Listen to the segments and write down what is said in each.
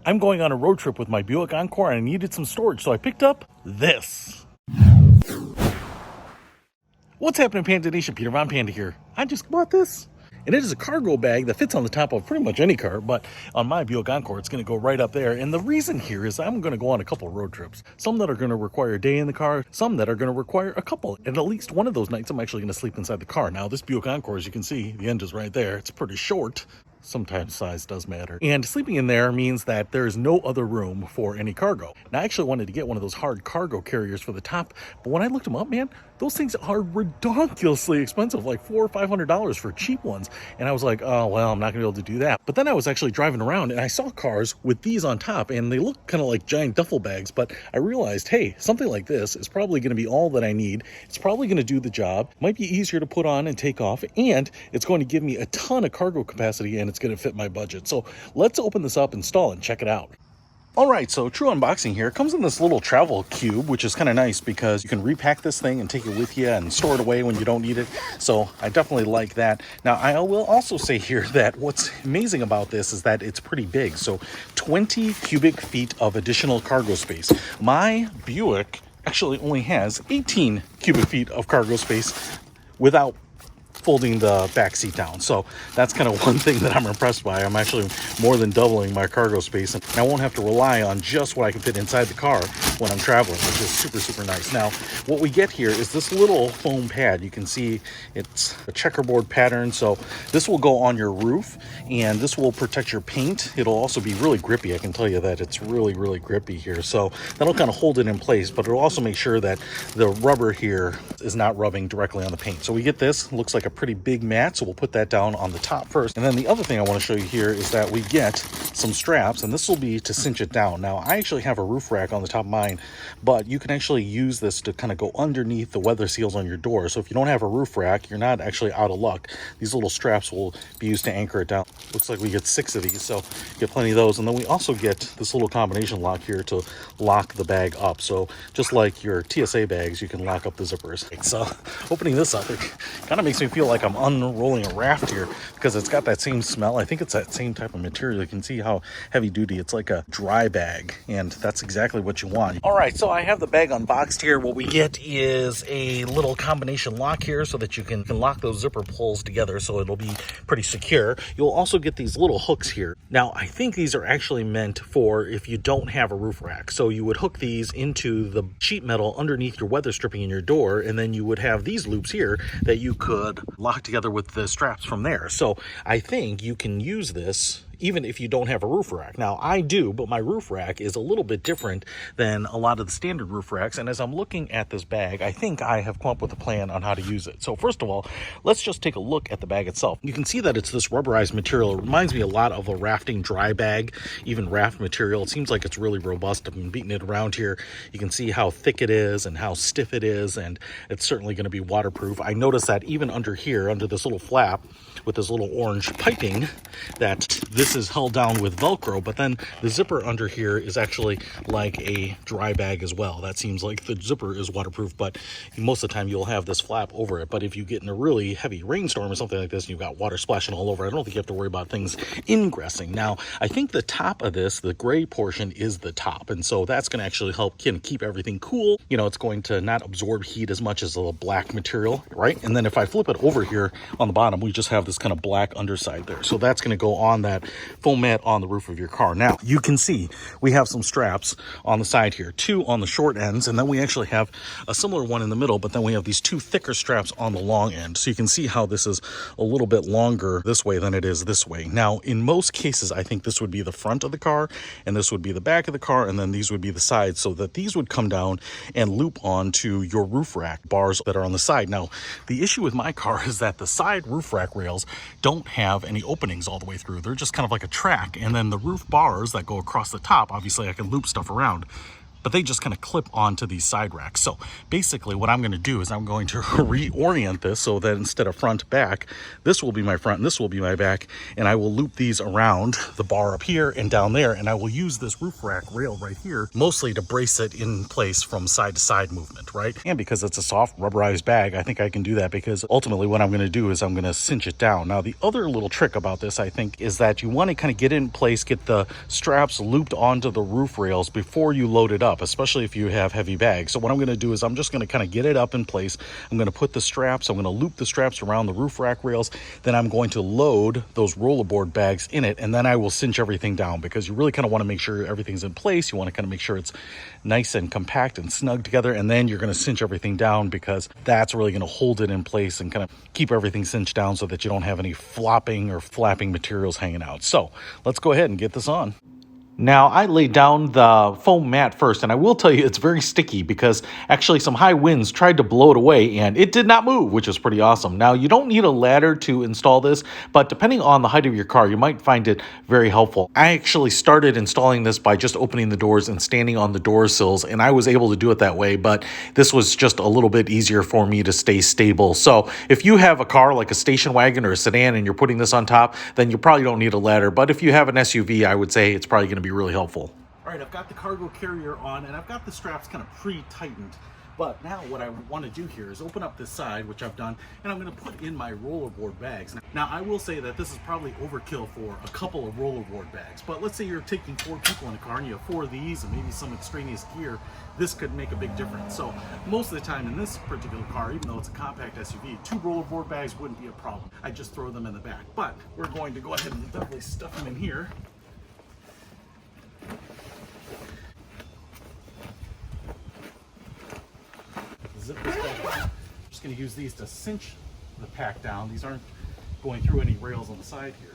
I'm going on a road trip with my Buick Encore and I needed some storage, so I picked up this. What's happening, Panda Nation? Peter Von Panda here. I just bought this. And it is a cargo bag that fits on the top of pretty much any car, but on my Buick Encore, it's going to go right up there. And the reason here is I'm going to go on a couple road trips. Some that are going to require a day in the car, some that are going to require a couple. And at least one of those nights, I'm actually going to sleep inside the car. Now, this Buick Encore, as you can see, the end is right there. It's pretty short. Sometimes size does matter. And sleeping in there means that there is no other room for any cargo. Now, I actually wanted to get one of those hard cargo carriers for the top, but when I looked them up, man, those things are ridiculously expensive, like $400 or $500 for cheap ones. And I was like, oh, well, I'm not gonna be able to do that. But then I was actually driving around and I saw cars with these on top and they look kind of like giant duffel bags, but I realized, hey, something like this is probably gonna be all that I need. It's probably gonna do the job, might be easier to put on and take off, and it's going to give me a ton of cargo capacity and it's gonna fit my budget. So let's open this up, install it, and check it out. All right, so true unboxing here. It comes in this little travel cube, which is kind of nice because you can repack this thing and take it with you and store it away when you don't need it. So I definitely like that. Now, I will also say here that what's amazing about this is that it's pretty big. So 20 cubic feet of additional cargo space. My Buick actually only has 18 cubic feet of cargo space without folding the back seat down. So that's kind of one thing that I'm impressed by. I'm actually more than doubling my cargo space, and I won't have to rely on just what I can fit inside the car when I'm traveling, which is super, super nice. Now, what we get here is this little foam pad. You can see it's a checkerboard pattern. So this will go on your roof and this will protect your paint. It'll also be really grippy. I can tell you that it's really, really grippy here. So that'll kind of hold it in place, but it'll also make sure that the rubber here is not rubbing directly on the paint. So we get this, looks like a pretty big mat, so we'll put that down on the top first. And then the other thing I want to show you here is that we get some straps, and this will be to cinch it down. Now, I actually have a roof rack on the top of mine, but you can actually use this to kind of go underneath the weather seals on your door. So if you don't have a roof rack, you're not actually out of luck. These little straps will be used to anchor it down. Looks like we get 6 of these, so get plenty of those. And then we also get this little combination lock here to lock the bag up. So just like your TSA bags, you can lock up the zippers. So opening this up, it kind of makes me feel like I'm unrolling a raft here because it's got that same smell. I think it's that same type of material. You can see how heavy duty. It's like a dry bag, and that's exactly what you want. All right, so I have the bag unboxed here. What we get is a little combination lock here so that you can lock those zipper pulls together so it'll be pretty secure. You'll also get these little hooks here. Now, I think these are actually meant for if you don't have a roof rack. So you would hook these into the sheet metal underneath your weather stripping in your door, and then you would have these loops here that you could lock together with the straps from there. So I think you can use this even if you don't have a roof rack. Now, I do, but my roof rack is a little bit different than a lot of the standard roof racks. And as I'm looking at this bag, I think I have come up with a plan on how to use it. So first of all, let's just take a look at the bag itself. You can see that it's this rubberized material. It reminds me a lot of a rafting dry bag, even raft material. It seems like it's really robust. I've been beating it around here. You can see how thick it is and how stiff it is, and it's certainly going to be waterproof. I noticed that even under here, under this little flap with this little orange piping, that this is held down with Velcro, but then the zipper under here is actually like a dry bag as well. That seems like the zipper is waterproof, but most of the time you'll have this flap over it. But if you get in a really heavy rainstorm or something like this and you've got water splashing all over, I don't think you have to worry about things ingressing. Now, I think the top of this, the gray portion, is the top, and so that's going to actually help keep everything cool. You know, it's going to not absorb heat as much as the black material, right? And then if I flip it over here on the bottom, we just have this kind of black underside there. So that's going to go on that foam mat on the roof of your car. Now, you can see we have some straps on the side here, 2 on the short ends, and then we actually have a similar one in the middle, but then we have these 2 thicker straps on the long end. So you can see how this is a little bit longer this way than it is this way. Now, in most cases, I think this would be the front of the car, and this would be the back of the car, and then these would be the sides, so that these would come down and loop onto your roof rack bars that are on the side. Now, the issue with my car is that the side roof rack rails don't have any openings all the way through. They're just kind of like a track, and then the roof bars that go across the top, obviously I can loop stuff around. but they just kind of clip onto these side racks. So basically what I'm going to do is I'm going to reorient this so that instead of front back, this will be my front and this will be my back, and I will loop these around the bar up here and down there, and I will use this roof rack rail right here mostly to brace it in place from side to side movement, right? And because it's a soft rubberized bag, I think I can do that, because ultimately what I'm going to do is I'm going to cinch it down. Now the other little trick about this, I think, is that you want to kind of get in place, get the straps looped onto the roof rails before you load it up, especially if you have heavy bags. So what I'm going to do is I'm just going to kind of get it up in place. I'm going to put the straps, I'm going to loop the straps around the roof rack rails, then I'm going to load those rollerboard bags in it, and then I will cinch everything down, because you really kind of want to make sure everything's in place. You want to kind of make sure it's nice and compact and snug together, and then you're going to cinch everything down, because that's really going to hold it in place and kind of keep everything cinched down so that you don't have any flopping or flapping materials hanging out. So let's go ahead and get this on. Now, I laid down the foam mat first, and I will tell you it's very sticky, because actually some high winds tried to blow it away and it did not move, which is pretty awesome. Now, you don't need a ladder to install this, but depending on the height of your car, you might find it very helpful. I actually started installing this by just opening the doors and standing on the door sills, and I was able to do it that way, but this was just a little bit easier for me to stay stable. So if you have a car like a station wagon or a sedan and you're putting this on top, then you probably don't need a ladder. But if you have an SUV, I would say it's probably going to be really helpful. All right, I've got the cargo carrier on and I've got the straps kind of pre-tightened. But now what I want to do here is open up this side, which I've done, and I'm going to put in my rollerboard bags. Now, I will say that this is probably overkill for a couple of rollerboard bags, but let's say you're taking 4 people in a car and you have 4 of these and maybe some extraneous gear. This could make a big difference. So most of the time in this particular car, even though it's a compact SUV, 2 rollerboard bags wouldn't be a problem. I just throw them in the back. But we're going to go ahead and definitely stuff them in here. Zip this back. I'm just going to use these to cinch the pack down. These aren't going through any rails on the side here.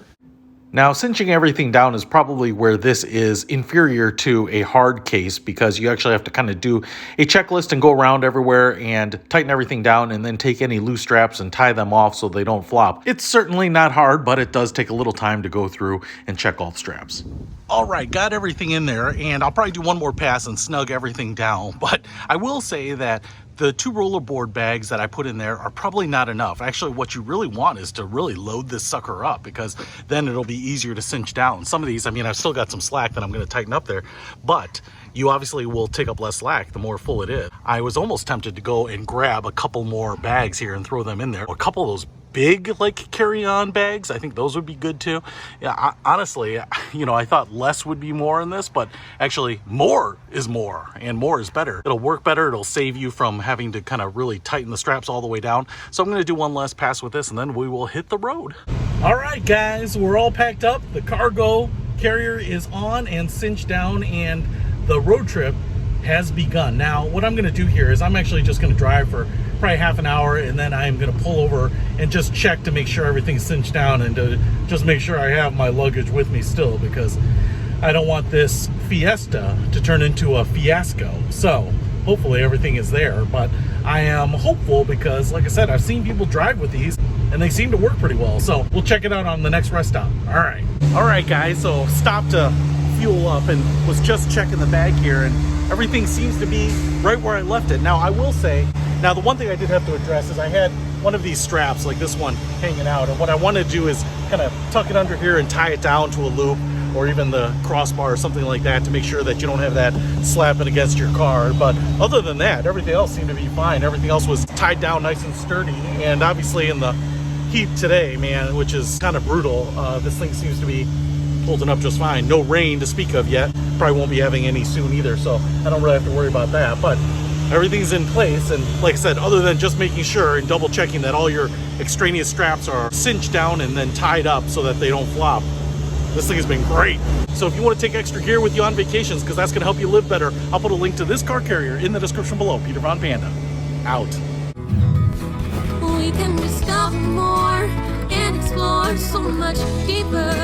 Now, cinching everything down is probably where this is inferior to a hard case, because you actually have to kind of do a checklist and go around everywhere and tighten everything down and then take any loose straps and tie them off so they don't flop. It's certainly not hard, but it does take a little time to go through and check all the straps. All right, got everything in there, and I'll probably do one more pass and snug everything down, but I will say that the 2 rollerboard bags that I put in there are probably not enough. Actually, what you really want is to really load this sucker up, because then it'll be easier to cinch down. Some of these, I mean, I've still got some slack that I'm going to tighten up there, but you obviously will take up less slack the more full it is. I was almost tempted to go and grab a couple more bags here and throw them in there. A couple of those big, like, carry-on bags, I think those would be good too. Yeah, honestly, you know, I thought less would be more in this, but actually more is more, and more is better. It'll work better. It'll save you from having to kind of really tighten the straps all the way down. So I'm going to do one last pass with this, and then we will hit the road. All right, guys, we're all packed up. The cargo carrier is on and cinched down, and the road trip has begun. Now, what I'm going to do here is I'm actually just going to drive for probably half an hour, and then I'm going to pull over and just check to make sure everything's cinched down, and to just make sure I have my luggage with me still, because I don't want this Fiesta to turn into a fiasco. So hopefully everything is there, but I am hopeful, because like I said, I've seen people drive with these and they seem to work pretty well. So we'll check it out on the next rest stop. All right guys, so stopped to fuel up and was just checking the bag here, and everything seems to be right where I left it. Now, I will say, now the one thing I did have to address is I had one of these straps, like this one, hanging out, and what I want to do is kind of tuck it under here and tie it down to a loop, or even the crossbar or something like that, to make sure that you don't have that slapping against your car. But other than that, everything else seemed to be fine. Everything else was tied down nice and sturdy, and obviously in the heat today, man, which is kind of brutal, this thing seems to be holding up just fine. No rain to speak of yet. Probably won't be having any soon either, so I don't really have to worry about that. But everything's in place, and like I said, other than just making sure and double checking that all your extraneous straps are cinched down and then tied up so that they don't flop, this thing has been great. So if you want to take extra gear with you on vacations, because that's going to help you live better, I'll put a link to this car carrier in the description below. Peter Von Panda, out. We can discover more and explore so much deeper.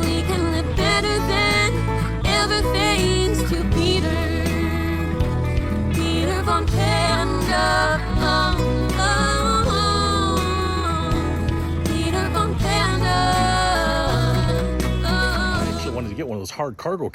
We can live better than ever thanks to Peter Von Panda. Peter Von Panda. I actually wanted to get one of those hard cargo